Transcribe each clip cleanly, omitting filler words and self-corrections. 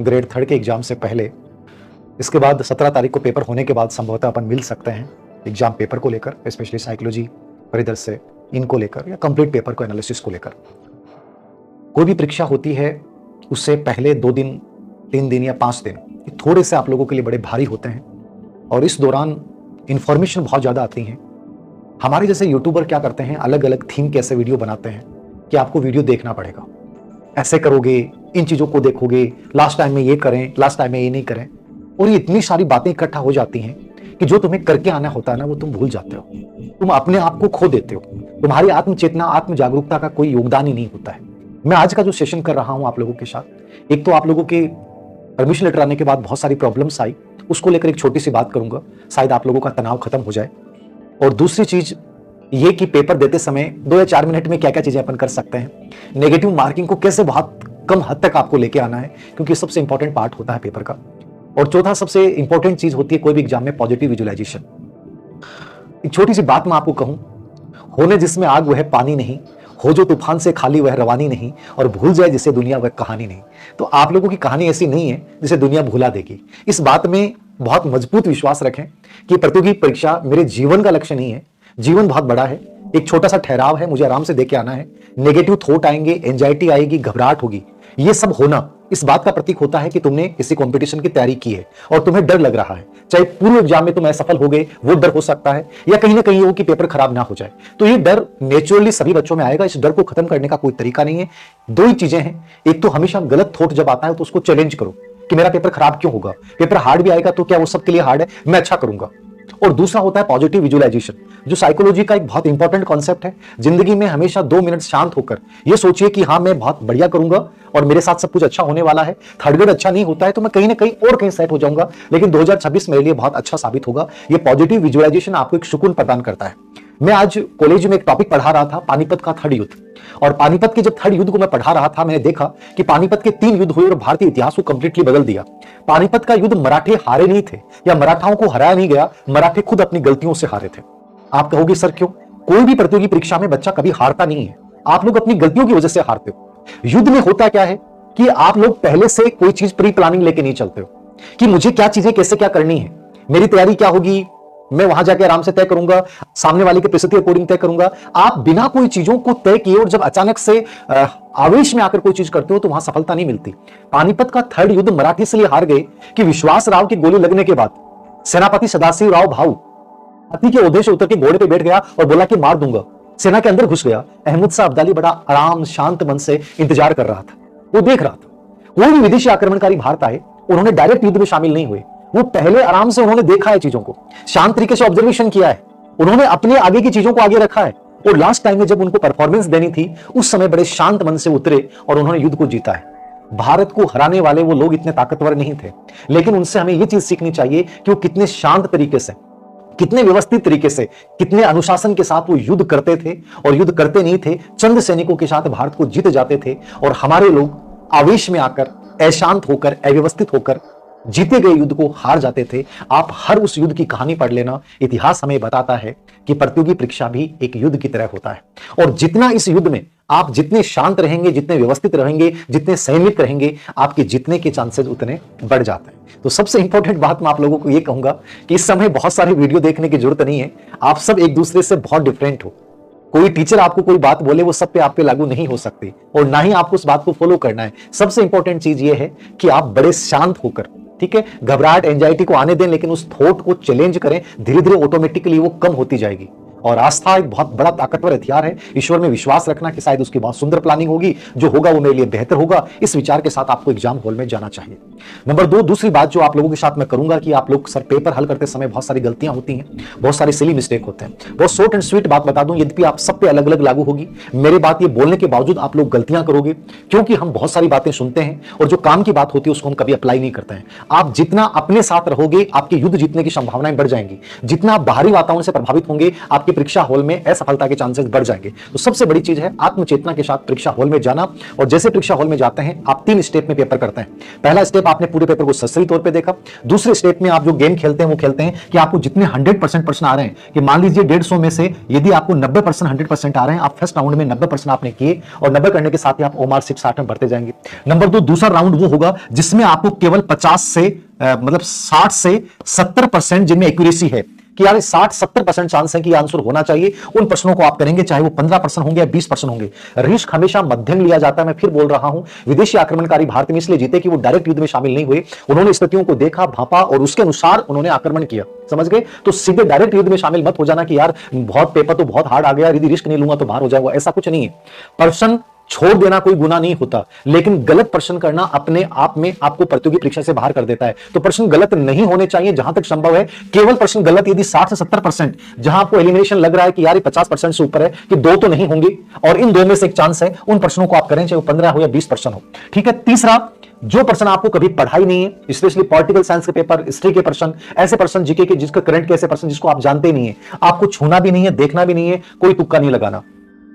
Grade 3 के exam से पहले। इसके बाद 17 तारीख को पेपर होने के बाद संभवतः अपन मिल सकते हैं एग्जाम पेपर को लेकर, स्पेशली साइकोलॉजी परिदृश्य से इनको लेकर या कंप्लीट पेपर को एनालिसिस को लेकर। कोई भी परीक्षा होती है उससे पहले 2 दिन, 3 दिन या 5 दिन ये थोड़े से आप लोगों के लिए बड़े भारी होते हैं और इस दौरान इंफॉर्मेशन बहुत ज़्यादा आती हैं। हमारे जैसे यूट्यूबर क्या करते हैं, अलग अलग थीम के ऐसे वीडियो बनाते हैं कि आपको वीडियो देखना पड़ेगा, ऐसे करोगे, इन चीज़ों को देखोगे, लास्ट टाइम में ये करें, लास्ट टाइम में ये नहीं करें, और ये इतनी सारी बातें इकट्ठा हो जाती हैं कि जो तुम्हें करके आना होता है ना वो तुम भूल जाते हो, तुम अपने आप को खो देते हो, तुम्हारी आत्म चेतना, आत्म जागरूकता का कोई योगदान ही नहीं होता है। मैं आज का जो सेशन कर रहा हूं आप लोगों के साथ, एक तो आप लोगों के परमिशन लेटर आने के बाद बहुत सारी प्रॉब्लम्स आई, उसको लेकर एक छोटी सी बात करूंगा, शायद आप लोगों का तनाव खत्म हो जाए। और दूसरी चीज ये कि पेपर देते समय 2 या 4 मिनट में क्या क्या चीजें अपन कर सकते हैं, नेगेटिव मार्किंग को कैसे बहुत कम हद तक आपको लेके आना है, क्योंकि सबसे इंपॉर्टेंट पार्ट होता है पेपर का। और चौथा सबसे इंपॉर्टेंट चीज होती है कोई भी एग्जाम में, पॉजिटिव विजुअलाइजेशन। एक छोटी सी बात मैं आपको कहूं, होने जिसमें आग वह पानी नहीं, हो जो तूफान से खाली वह रवानी नहीं, और भूल जाए जिसे दुनिया वह कहानी नहीं। तो आप लोगों की कहानी ऐसी नहीं है जिसे दुनिया भुला देगी। इस बात में बहुत मजबूत विश्वास रखें कि प्रतियोगी परीक्षा मेरे जीवन का लक्ष्य नहीं है, जीवन बहुत बड़ा है, एक छोटा सा ठहराव है, मुझे आराम से देके आना है। नेगेटिव थॉट आएंगे, एंजाइटी आएगी, घबराहट होगी, ये सब होना इस बात का प्रतीक होता है कि तुमने किसी कंपटीशन की तैयारी की है और तुम्हें डर लग रहा है। चाहे पूर्व एग्जाम में तुम असफल हो गए, वो डर हो सकता है, या कहीं ना कहीं हो कि पेपर खराब ना हो जाए। तो ये डर नेचुरली सभी बच्चों में आएगा, इस डर को खत्म करने का कोई तरीका नहीं है। 2 ही चीजें हैं, एक तो हमेशा गलत थॉट जब आता है तो उसको चैलेंज करो कि मेरा पेपर खराब क्यों होगा, पेपर हार्ड भी आएगा तो क्या वो सबके लिए हार्ड है, मैं अच्छा करूंगा। और दूसरा होता है पॉजिटिव विजुअलाइजेशन, जो साइकोलॉजी का एक बहुत इंपॉर्टेंट कॉन्सेप्ट है। जिंदगी में हमेशा 2 मिनट शांत होकर ये सोचिए कि हाँ मैं बहुत बढ़िया करूंगा और मेरे साथ सब कुछ अच्छा होने वाला है। थर्ड ग्रेड अच्छा नहीं होता है तो मैं कहीं ना कहीं और कहीं सेट हो जाऊंगा, लेकिन 2026 मेरे लिए बहुत अच्छा साबित होगा। ये पॉजिटिव विजुअलाइजेशन आपको एक सुकून प्रदान करता है। मैं आज कॉलेज में एक टॉपिक पढ़ा रहा था, पानीपत का 3rd युद्ध। और पानीपत के जब 3rd युद्ध को मैं पढ़ा रहा था, मैंने देखा कि पानीपत के 3 युद्ध हुए और भारतीय इतिहास को कंप्लीटली बदल दिया। पानीपत का युद्ध मराठे हारे नहीं थे या मराठाओं को हराया नहीं गया, मराठे खुद अपनी गलतियों से हारे थे। आप कहोगे सर क्यों? कोई भी प्रतियोगी परीक्षा में बच्चा कभी हारता नहीं है, आप लोग अपनी गलतियों की वजह से हारते हो। युद्ध में होता क्या है कि आप लोग पहले से कोई चीज प्री प्लानिंग लेके नहीं चलते हो कि मुझे क्या चीजें कैसे क्या करनी है, मेरी तैयारी क्या होगी, मैं वहां जाके आराम से तय करूंगा, सामने वाले के परिस्थिति अकॉर्डिंग तय करूंगा। आप बिना कोई चीजों को तय किए और जब अचानक से आवेश में आकर कोई चीज करते हो तो वहां सफलता नहीं मिलती। पानीपत का 3rd युद्ध मराठी इसलिए हार गए कि विश्वास राव की गोली लगने के बाद सेनापति सदाशिव राव भाऊ हाथी के ओहदे से उतर के घोड़े पे बैठ गया और बोला कि मार दूंगा। सेना के अंदर घुस गया। अहमद शाह अब्दाली बड़ा आराम शांत मन से इंतजार कर रहा था, वो देख रहा था। कोई भी विदेशी आक्रमणकारी भारत आए, उन्होंने डायरेक्ट युद्ध में शामिल नहीं हुए, वो पहले आराम से उन्होंने देखा है चीजों को, शांत तरीके से ऑब्जर्वेशन किया है, उन्होंने अपने आगे की चीजों को आगे रखा है। और लास्ट टाइम में जब उनको परफॉर्मेंस देनी थी उस समय बड़े शांत मन से उतरे और उन्होंने युद्ध को जीता है। भारत को हराने वाले वो लोग इतने ताकतवर नहीं थे, लेकिन उनसे हमें ये चीज सीखनी चाहिए कि वो कितने शांत तरीके से, कितने व्यवस्थित तरीके से, कितने अनुशासन के साथ वो युद्ध करते थे और युद्ध करते नहीं थे, चंद सैनिकों के साथ भारत को जीत जाते थे। और हमारे लोग आवेश में आकर, अशांत होकर, अव्यवस्थित होकर जीते गए युद्ध को हार जाते थे। आप हर उस युद्ध की कहानी पढ़ लेना, इतिहास हमें बताता है कि प्रतियोगी परीक्षा भी एक युद्ध की तरह होता है। और जितना इस युद्ध में आप जितने शांत रहेंगे, जितने व्यवस्थित रहेंगे, जितने संयमित रहेंगे, आपके जीतने के चांसेस उतने बढ़ जाते हैं। तो सबसे इंपॉर्टेंट बात मैं आप लोगों को यह कहूंगा कि इस समय बहुत सारी वीडियो देखने की जरूरत नहीं है, आप सब एक दूसरे से बहुत डिफरेंट हो। कोई टीचर आपको कोई बात बोले वो सब पे आप पे लागू नहीं हो सकती और ना ही आपको उस बात को फॉलो करना है। सबसे इंपॉर्टेंट चीज ये है कि आप बड़े शांत होकर, ठीक है, घबराहट एंजाइटी को आने दें, लेकिन उस थॉट को चैलेंज करें, धीरे धीरे ऑटोमेटिकली वो कम होती जाएगी। और आस्था एक बहुत बड़ा ताकतवर हथियार है। ईश्वर में विश्वास रखना कि शायद उसकी बहुत सुंदर प्लानिंग होगी, जो होगा वो मेरे लिए बेहतर होगा, इस विचार के साथ आपको एग्जाम हॉल में जाना चाहिए। नंबर 2, दूसरी बात जो आप लोगों के साथ मैं करूंगा कि आप लोग सर पेपर हल करते समय बहुत सारी गलतियां होती हैं, बहुत सारे सिली मिस्टेक होते हैं। बहुत शॉर्ट एंड स्वीट बात बता दूं, यद्यपि आप सब पे अलग अलग लागू होगी, मेरे बात ये बोलने के बावजूद आप लोग गलतियां करोगे, क्योंकि हम बहुत सारी बातें सुनते हैं और जो काम की बात होती है उसको हम कभी अप्लाई नहीं करते हैं। आप जितना अपने साथ रहोगे, आपके युद्ध जीतने की संभावनाएं बढ़ जाएंगी। जितना आप बाहरी वातावरण से प्रभावित होंगे, आपके आपकी परीक्षा हॉल में असफलता के चांसेस बढ़ जाएंगे। तो सबसे बड़ी चीज है आत्मचेतना के साथ परीक्षा हॉल में जाना। और जैसे परीक्षा हॉल में जाते हैं आप 3 स्टेप में पेपर करते हैं। पहला स्टेप, आपने पूरे पेपर को सही तौर पे देखा। दूसरे स्टेप में आप जो गेम खेलते हैं वो खेलते हैं कि आपको जितने 100% प्रश्न आ रहे हैं, कि मान लीजिए 150 में से यदि आपको 90% 100% आ रहे हैं, आप फर्स्ट राउंड में 90% आपने किए और 90 करने के साथ ही आप ओमार 60 में बढ़ते जाएंगे। नंबर 2, दूसरा राउंड वो होगा जिसमें आपको केवल 50 से मतलब 60 से 70% जिनमें एक्यूरेसी है कि यार 60-70% चांस है कि आंसर होना चाहिए, उन प्रश्नों को आप करेंगे, चाहे वो 15% होंगे या 20% होंगे। रिस्क हमेशा मध्यम लिया जाता है। मैं फिर बोल रहा हूं, विदेशी आक्रमणकारी भारत में इसलिए जीते कि वो डायरेक्ट युद्ध में शामिल नहीं हुए, उन्होंने स्थितियों को देखा, भापा और उसके अनुसार उन्होंने आक्रमण किया। समझ गए? तो सीधे डायरेक्ट युद्ध में शामिल मत हो जाना कि यार बहुत पेपर तो बहुत हार्ड आ गया, यदि रिस्क नहीं लूंगा तो बाहर हो जाएगा। ऐसा कुछ नहीं है। प्रश्न छोड़ देना कोई गुनाह नहीं होता, लेकिन गलत प्रश्न करना अपने आप में आपको प्रतियोगी परीक्षा से बाहर कर देता है। तो प्रश्न गलत नहीं होने चाहिए जहां तक संभव है। केवल प्रश्न गलत यदि 60 से 70%, जहां आपको एलिमिनेशन लग रहा है कि यार 50% से ऊपर है, कि 2 तो नहीं होंगे और इन 2 में से एक चांस है, उन प्रश्नों को आप करें, चाहे वो 15 हो या 20% हो। ठीक है। तीसरा, जो प्रश्न आपको कभी पढ़ाई नहीं है, स्पेशली पॉलिटिकल साइंस के पेपर, हिस्ट्री के प्रश्न, ऐसे प्रश्न जीके के जिसका करंट के ऐसे प्रश्न जिसको आप जानते नहीं है, आपको छूना भी नहीं है, देखना भी नहीं है, कोई तुक्का नहीं लगाना।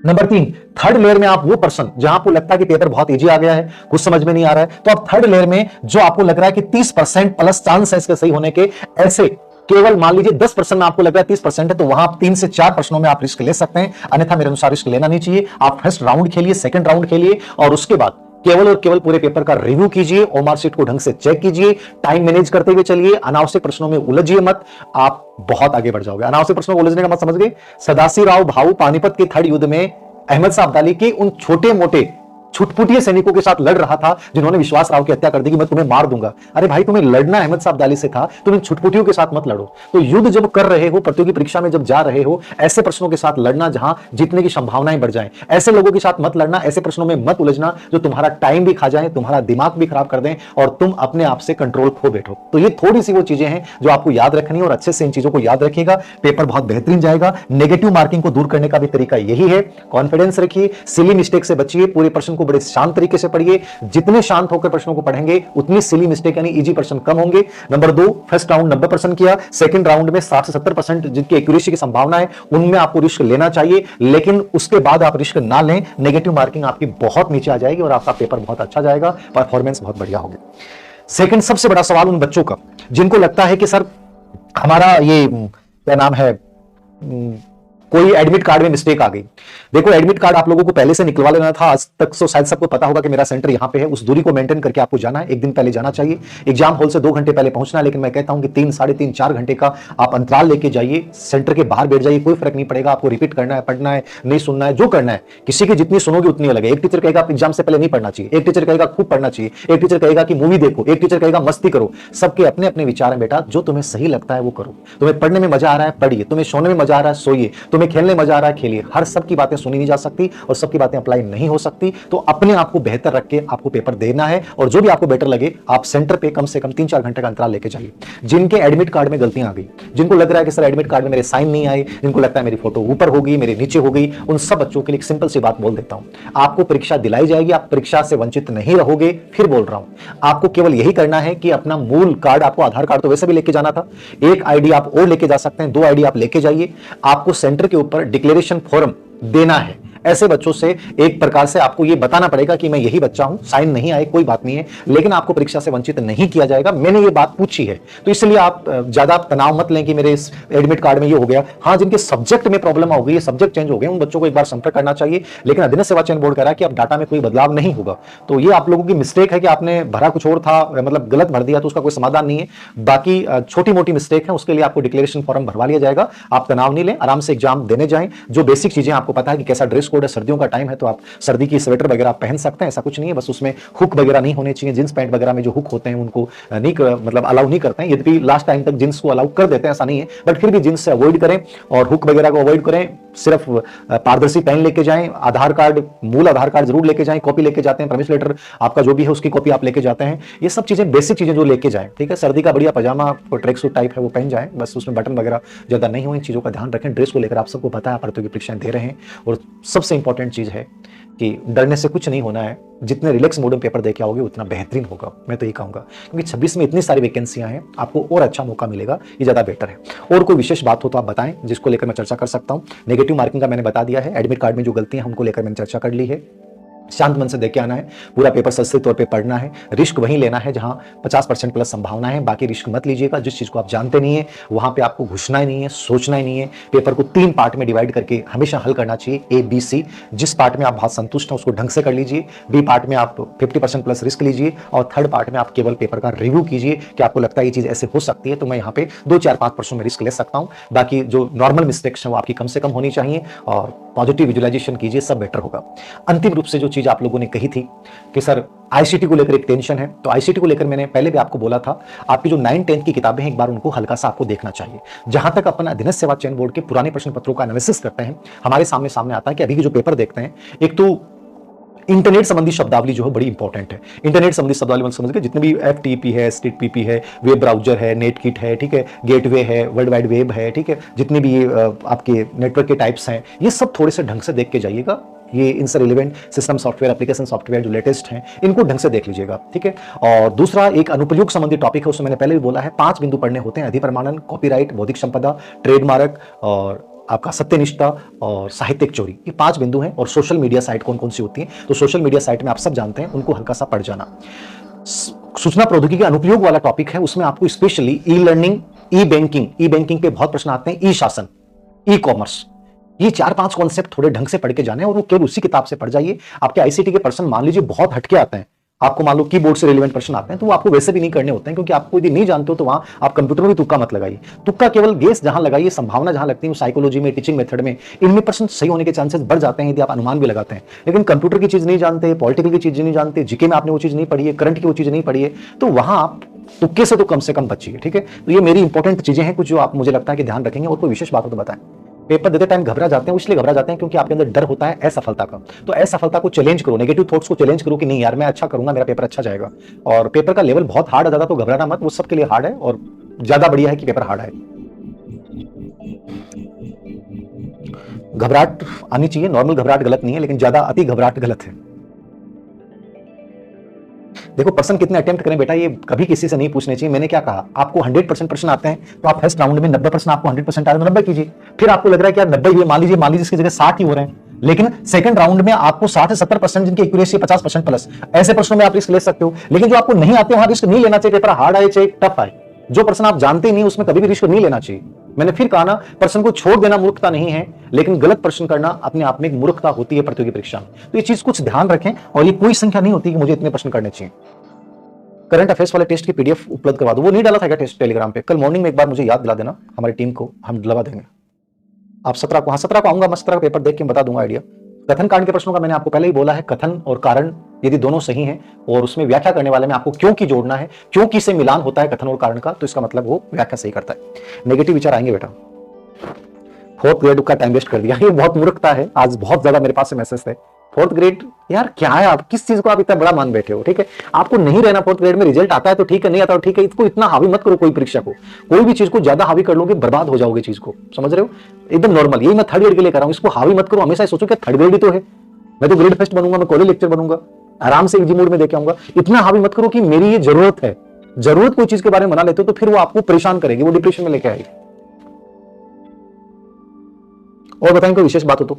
नंबर 3, थर्ड लेयर में आप वो पर्सन जहां आपको लगता है कि पेपर बहुत इजी आ गया है, कुछ समझ में नहीं आ रहा है, तो आप थर्ड लेयर में जो आपको लग रहा है कि 30% प्लस चांस है इसके सही होने के, ऐसे केवल मान लीजिए 10% में आपको लग रहा है 30% है, तो वहां 3 से 4 प्रश्नों में आप रिस्क ले सकते हैं। अन्यथा मेरे अनुसार रिस्क लेना नहीं चाहिए। आप फर्स्ट राउंड खेलिए, सेकंड राउंड खेलिए और उसके बाद केवल और केवल पूरे पेपर का रिव्यू कीजिए, ओमार शीट को ढंग से चेक कीजिए, टाइम मैनेज करते हुए चलिए, अनावश्यक प्रश्नों में उलझिए मत, आप बहुत आगे बढ़ जाओगे। अनावश्यक प्रश्नों में उलझने का मत समझ गए? सदाशिवराव भाऊ पानीपत के थर्ड युद्ध में अहमद शाह अब्दाली के उन छोटे मोटे छुटपुटिये सैनिकों के साथ लड़ रहा था जिन्होंने विश्वास राव की हत्या कर दी कि मैं तुम्हें मार दूंगा। अरे भाई, तुम्हें लड़ना अहमद शाह अब्दाली से था, तुम इन छुटपुटियों के साथ मत लड़ो। तो युद्ध जब कर रहे हो, प्रतियोगी परीक्षा में जब जा रहे हो, ऐसे प्रश्नों के साथ लड़ना जहां जीतने की संभावनाएं बढ़ जाएं, ऐसे लोगों के साथ मत लड़ना, ऐसे प्रश्नों में मत उलझना जो तुम्हारा टाइम भी खा जाए, तुम्हारा दिमाग भी खराब कर दें और तुम अपने आप से कंट्रोल खो बैठो। तो ये थोड़ी सी वो चीजें हैं जो आपको याद रखनी है और अच्छे से इन चीजों को याद रखिएगा, पेपर बहुत बेहतरीन जाएगा। नेगेटिव मार्किंग को दूर करने का भी तरीका यही है। कॉन्फिडेंस रखिए, सिली मिस्टेक से बचिए, पूरे प्रश्न को बड़े शांत तरीके से पढ़िए। जितने शांत होकर प्रश्नों को पढ़ेंगे उतनी सिली मिस्टेक यानी इजी प्रश्न कम होंगे। नंबर 2, फर्स्ट राउंड 90% किया, सेकंड राउंड में 60 से 70% जिनकी एक्यूरेसी की संभावना है उनमें आपको रिस्क लेना चाहिए, लेकिन उसके बाद आप रिस्क ना लें, नेगेटिव मार्किंग आपकी बहुत नीचे आ जाएगी और आपका पेपर बहुत अच्छा जाएगा, परफॉर्मेंस बहुत बढ़िया होगी। सेकंड सबसे बड़ा सवाल उन बच्चों का जिनको लगता है कि सर हमारा ये क्या नाम है, कोई एडमिट कार्ड में मिस्टेक आ गई। देखो, एडमिट कार्ड आप लोगों को पहले से निकलवा लेना था। आज तक तो शायद सबको पता होगा कि मेरा सेंटर यहां पे है। उस दूरी को मेंटेन करके आपको जाना है, एक दिन पहले जाना चाहिए। एग्जाम हॉल से 2 घंटे पहले पहुंचना है, लेकिन मैं कहता हूं कि 3, साढ़े 3, 4 घंटे का आप अंतराल लेके जाइए। सेंटर के बाहर बैठ जाइए, कोई फर्क नहीं पड़ेगा। आपको रिपीट करना है, पढ़ना है, नहीं सुनना है, जो करना है। किसी की जितनी सुनोगे उतनी अलग है। एक टीचर कहेगा आप एग्जाम से पहले नहीं पढ़ना चाहिए, एक टीचर कहेगा खूब पढ़ना चाहिए, एक टीचर कहेगा कि मूवी देखो, एक टीचर कहेगा मस्ती करो। सबके अपने अपने विचार हैं बेटा, जो तुम्हें सही लगता है वो करो। तुम्हें पढ़ने में मजा आ रहा है पढ़िए, तुम्हें सोने में मजा आ रहा है सोइए, तुम्हें खेलने में मजा आ रहा है खेलिए। हर सबकी बातें सुनी नहीं जा सकती और सबकी बातें अप्लाई नहीं हो सकती। तो अपने आप को बेहतर रख के आपको पेपर देना है और जो भी आपको बेटर लगे आप सेंटर पे कम से कम 3-4 घंटे का अंतराल लेके जाइए। जिनके एडमिट कार्ड में गलतियां आ गई, जिनको लग रहा है कि सर एडमिट कार्ड में मेरे साइन नहीं आए, जिनको लगता है मेरी फोटो ऊपर होगी, मेरे नीचे हो गई, उन सब बच्चों के लिए एक सिंपल सी बात बोल देता हूं। आपको परीक्षा दिलाई जाएगी, आप परीक्षा से वंचित नहीं रहोगे। फिर बोल रहा हूं, आपको केवल यही करना है कि अपना मूल कार्ड, आपको आधार कार्ड तो वैसे भी लेके जाना था, एक आईडी आप और लेके जा सकते हैं, 2 आईडी आप लेके जाइए। आपको सेंटर के ऊपर डिक्लेरेशन फॉर्म देना है। ऐसे बच्चों से एक प्रकार से आपको यह बताना पड़ेगा कि मैं यही बच्चा हूं, साइन नहीं आए कोई बात नहीं है, लेकिन आपको परीक्षा से वंचित नहीं किया जाएगा। मैंने ये बात पूछी है, तो इसलिए आप ज्यादा तनाव मत लें कि मेरे इस एडमिट कार्ड में ये हो गया। हाँ, जिनके सब्जेक्ट में प्रॉब्लम हो गई, सब्जेक्ट चेंज हो गए, उन बच्चों को एक बार संपर्क करना चाहिए। लेकिन अधीनस्थ सेवा चयन बोर्ड कह रहा है कि अब डाटा में कोई बदलाव नहीं होगा। तो ये आप लोगों की मिस्टेक है कि आपने भरा कुछ और था, मतलब गलत भर दिया, तो उसका कोई समाधान नहीं है। बाकी छोटी मोटी मिस्टेक है, उसके लिए आपको डिक्लेरेशन फॉर्म भरवा लिया जाएगा। आप तनाव नहीं लें, आराम से एग्जाम देने जाएं। जो बेसिक चीजें आपको पता है कि कैसा ड्रेस कोड है, सर्दियों का टाइम है तो आप सर्दी की स्वेटर वगैरह आप पहन सकते हैं, ऐसा कुछ नहीं है। बस उसमें हुक वगैरह नहीं होने चाहिए। जींस पैंट वगैरह में जो हुक होते हैं उनको नहीं मतलब अलाउ नहीं करते हैं। यद्यपि लास्ट टाइम तक जींस को अलाउ कर देते हैं, ऐसा नहीं है, बट फिर भी जींस से अवॉइड करें और हुक वगैरह को अवॉइड करें। सिर्फ पारदर्शी पेन लेके जाएं, आधार कार्ड, मूल आधार कार्ड जरूर लेके जाएं, कॉपी लेके जाते हैं, परमिशन लेटर आपका जो भी है उसकी कॉपी आप लेके जाते हैं। ये सब चीजें बेसिक चीजें जो लेके जाएं, ठीक है। सर्दी का बढ़िया पजामा ट्रैक सूट टाइप है वो पहन जाएं, बस उसमें बटन वगैरह ज्यादा नहीं हो। इन चीजों का ध्यान रखें। ड्रेस को लेकर आप सबको पता है, प्रतियोगी परीक्षाएं दे रहे हैं। और सबसे इंपॉर्टेंट चीज है कि डरने से कुछ नहीं होना है, जितने रिलैक्स मोड में पेपर दे के आओगे उतना बेहतरीन होगा, मैं तो ये कहूँगा। क्योंकि 26 में इतनी सारी वैकेंसियां हैं, आपको और अच्छा मौका मिलेगा, ये ज़्यादा बेटर है। और कोई विशेष बात हो तो आप बताएं जिसको लेकर मैं चर्चा कर सकता हूँ। नेगेटिव मार्किंग का मैंने बता दिया है, एडमिट कार्ड में जो गलतियां हैं उनको लेकर मैंने चर्चा कर ली है। शांत मन से देख के आना है, पूरा पेपर सस्ते तौर पे पढ़ना है, रिस्क वहीं लेना है जहां 50% प्लस संभावना है, बाकी रिस्क मत लीजिएगा। जिस चीज को आप जानते नहीं है वहां पे आपको घुसना ही नहीं है, सोचना ही नहीं है। पेपर को 3 पार्ट में डिवाइड करके हमेशा हल करना चाहिए, ए बी सी। जिस पार्ट में आप बहुत संतुष्ट हैं उसको ढंग से कर लीजिए, बी पार्ट में आप 50% प्लस रिस्क लीजिए, और थर्ड पार्ट में आप केवल पेपर का रिव्यू कीजिए कि आपको लगता है ये चीज ऐसे हो सकती है तो मैं यहाँ पे 2-4-5% में रिस्क ले सकता हूँ। बाकी जो नॉर्मल मिस्टेक्स हैं वो आपकी कम से कम होनी चाहिए, और पॉजिटिव विजुअलाइजेशन कीजिए, सब बेटर होगा। अंतिम रूप से जो चीज आप लोगों ने कही थी कि सर आईसीटी को लेकर एक टेंशन है, तो आईसीटी को लेकर मैंने पहले भी आपको बोला था, आपकी जो 9-10 की किताबें हैं एक बार उनको हल्का सा आपको देखना चाहिए। जहां तक अपन अधीनस्थ सेवा चयन बोर्ड के पुराने प्रश्न पत्रों का एनालिसिस करते हैं, हमारे सामने आता है कि अभी के जो पेपर देखते हैं, एक तो इंटरनेट संबंधी शब्दावली जो है बड़ी इंपॉर्टेंट है। इंटरनेट संबंधी शब्दावली समझ के जितने भी एफटीपी है, एचटीटीपी है, वेब ब्राउजर है, नेटकिट है, ठीक है, गेटवे है, वर्ल्ड वाइड वेब है, ठीक है, जितने भी ये आपके नेटवर्क के टाइप्स हैं, ये सब थोड़े से ढंग से देख के जाइएगा। ये इनसे relevant system software, application software जो लेटेस्ट हैं, इनको ढंग से देख लीजिएगा, ठीक है। और दूसरा एक अनुप्रयोग संबंधी टॉपिक है, उसमें मैंने पहले भी बोला है 5 बिंदु पढ़ने होते हैं: अधिप्रमाणन, कॉपीराइट, बौद्धिक संपदा, ट्रेडमार्क और आपका सत्यनिष्ठा और साहित्यिक चोरी। ये 5 बिंदु हैं। और सोशल मीडिया साइट कौन कौन सी होती है, तो सोशल मीडिया साइट में आप सब जानते हैं, उनको हल्का सा पढ़ जाना। सूचना प्रौद्योगिकी का अनुप्रयोग वाला टॉपिक है, उसमें आपको स्पेशली ई लर्निंग, ई बैंकिंग पे बहुत प्रश्न आते हैं, ई शासन, ई कॉमर्स, ये 4-5 कॉन्सेप्ट थोड़े ढंग से पढ़ के जाने, और वो केवल उसी किताब से पढ़ जाइए। आपके आईसीटी के प्रश्न मान लीजिए बहुत हटके आते हैं, आपको मान लो कीबोर्ड से रिलेवेंट प्रश्न आते हैं, तो वो आपको वैसे भी नहीं करने होते हैं, क्योंकि आपको यदि नहीं जानते हो तो वहां आप कंप्यूटर में भी तुक्का मत लगाइए। तुक्का केवल गेस जहां लगाइए, संभावना जहां लगती है, साइकोलॉजी में, टीचिंग मेथड में, इनमें प्रश्न सही होने के चांसेस बढ़ जाते हैं यदि आप अनुमान भी लगाते हैं। लेकिन कंप्यूटर की चीज नहीं जानते, पॉलिटिकल की चीज नहीं जानते, जीके में आपने वो चीज नहीं पढ़ी है, करंट की वो चीज नहीं पढ़ी है, तो वहां आप तुक्के से तो कम बचिए, ठीक है। तो ये मेरी इंपॉर्टेंट चीजें हैं कुछ, जो आप मुझे लगता है कि ध्यान रखेंगे। और कोई विशेष बात हो तो बताएं। पेपर देते टाइम घबरा जाते हैं, इसलिए घबरा जाते हैं क्योंकि आपके अंदर डर होता है असफलता का। तो असफलता को चैलेंज करो, नेगेटिव थॉट्स को चैलेंज करो कि नहीं यार मैं अच्छा करूंगा, मेरा पेपर अच्छा जाएगा। और पेपर का लेवल बहुत हार्ड आ जाता तो घबराना मत, वो सबके लिए हार्ड है, और ज्यादा बढ़िया है कि पेपर हार्ड है। घबराहट आनी चाहिए, नॉर्मल घबराहट गलत नहीं है, लेकिन ज्यादा अति घबराहट गलत है। देखो प्रश्न कितने अटेम्प्ट करें बेटा, ये कभी किसी से नहीं पूछने चाहिए। मैंने क्या कहा, आपको 100% प्रश्न आते हैं तो आप फर्स्ट राउंड में 90 प्रश्न आपको 100% आ रहे हैं तो 90 कीजिए। फिर आपको लग रहा है कि यार 90 ही मान लीजिए इसकी जगह 60 ही हो रहे हैं, लेकिन सेकंड राउंड में आपको 60 से 70% जिनकी एक्यूरेसी 50% प्लस, ऐसे प्रश्नों में आप रिस्क ले सकते हो। लेकिन जो आपको नहीं आते वहां रिस्क नहीं लेना चाहिए, पेपर हार्ड आए चाहे टफ आए। जो प्रश्न आप जानते ही नहीं उसमें कभी भी रिस्क नहीं लेना चाहिए। मैंने फिर कहा ना, प्रश्न को छोड़ देना मूर्खता नहीं है, लेकिन गलत प्रश्न करना अपने आप में एक मूर्खता होती है प्रतियोगी परीक्षा में। तो ये चीज कुछ ध्यान रखें, और ये कोई संख्या नहीं होती कि मुझे इतने प्रश्न करने चाहिए। करंट अफेयर्स वाले टेस्ट की पीडीएफ उपलब्ध करवा दो, वो नहीं डाला था क्या टेस्ट टेलीग्राम पे? कल मॉर्निंग में एक बार मुझे याद दिला देना, हमारी टीम को हम दिलवा देंगे। आप 17 को, हाँ 17 को आऊंगा, मैं 17 का पेपर देख के बता दूंगा आइडिया। कथन कांड के प्रश्नों का मैंने आपको पहले ही बोला है, कथन और कारण यदि दोनों सही हैं और उसमें व्याख्या करने वाले में आपको क्यों की जोड़ना है, क्यों की से मिलान होता है कथन और कारण का, तो इसका मतलब वो व्याख्या सही करता है। नेगेटिव विचार आएंगे बेटा। 4th ग्रेड का टाइम वेस्ट कर दिया, ये बहुत मूर्खता है। आज बहुत ज्यादा मेरे पास से मैसेज थे 4th ग्रेड, यार क्या है आप, किस चीज को आप इतना बड़ा मान बैठे हो? ठीक है, आपको नहीं रहना 4th ग्रेड में, रिजल्ट आता है तो ठीक है, नहीं आता तो ठीक है। इसको इतना हावी मत करो, कोई परीक्षा को, कोई भी चीज को ज्यादा हावी कर लोगे बर्बाद हो जाओगे चीज को, समझ रहे हो? एकदम नॉर्मल, यही मैं 3rd ग्रेड के लिए कर रहा हूं, इसको हावी मत करो। हमेशा सोचो कि 3rd ग्रेड ही तो है, मैं तो ग्रेड फर्स्ट बनूंगा, मैं कॉलेज लेक्चर बनूंगा, आराम से इजी मोड में देके आऊंगा। इतना हावी मत करो कि मेरी ये जरूरत है। जरूरत कोई चीज के बारे में मना लेते हो तो फिर वो आपको परेशान करेगी, वो डिप्रेशन में लेके आएगी। और बताएं कोई विशेष बात हो तो?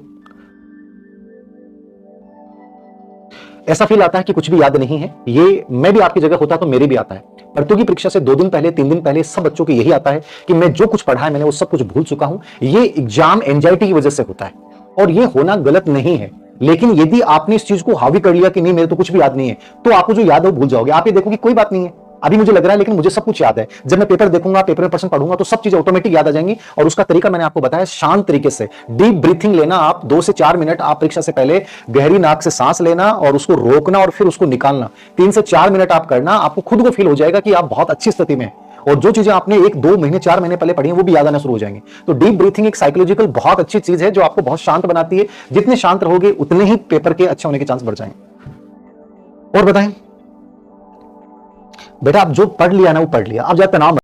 ऐसा फील आता है कि कुछ भी याद नहीं है, ये मैं भी आपकी जगह होता तो मेरे भी आता है। प्रतियोगी परीक्षा से 2 दिन पहले, 3 दिन पहले सब बच्चों को यही आता है कि मैं जो कुछ पढ़ा है मैंने वो सब कुछ भूल चुका हूं। ये एग्जाम एंजाइटी की वजह से होता है, और ये होना गलत नहीं है। लेकिन यदि आपने इस चीज को हावी कर लिया कि नहीं मेरे तो कुछ भी याद नहीं है, तो आपको जो याद है वो भूल जाओगे। आप ये देखो कि कोई बात नहीं है, अभी मुझे लग रहा है लेकिन मुझे सब कुछ याद है। जब मैं पेपर देखूंगा, पेपर में प्रश्न पढ़ूंगा तो सब चीजें ऑटोमेटिक याद आ जाएंगी। और उसका तरीका मैंने आपको बताया, शांत तरीके से डीप ब्रीथिंग लेना। आप 2 से 4 मिनट आप परीक्षा से पहले गहरी नाक से सांस लेना और उसको रोकना और फिर उसको निकालना। 3 से 4 मिनट आप करना, आपको खुद को फील हो जाएगा कि आप बहुत अच्छी स्थिति में, और जो चीजें आपने 1, 2 महीने, 4 महीने पहले पढ़ी हैं वो भी याद आना शुरू हो जाएंगी। तो डीप ब्रीथिंग एक साइकोलॉजिकल बहुत अच्छी चीज है जो आपको बहुत शांत बनाती है। जितने शांत रहोगे उतने ही पेपर के अच्छे होने के चांस बढ़ जाएंगे। और बताएं बेटा, आप जो पढ़ लिया ना वो पढ़ लिया, आप ज्यादा तनाव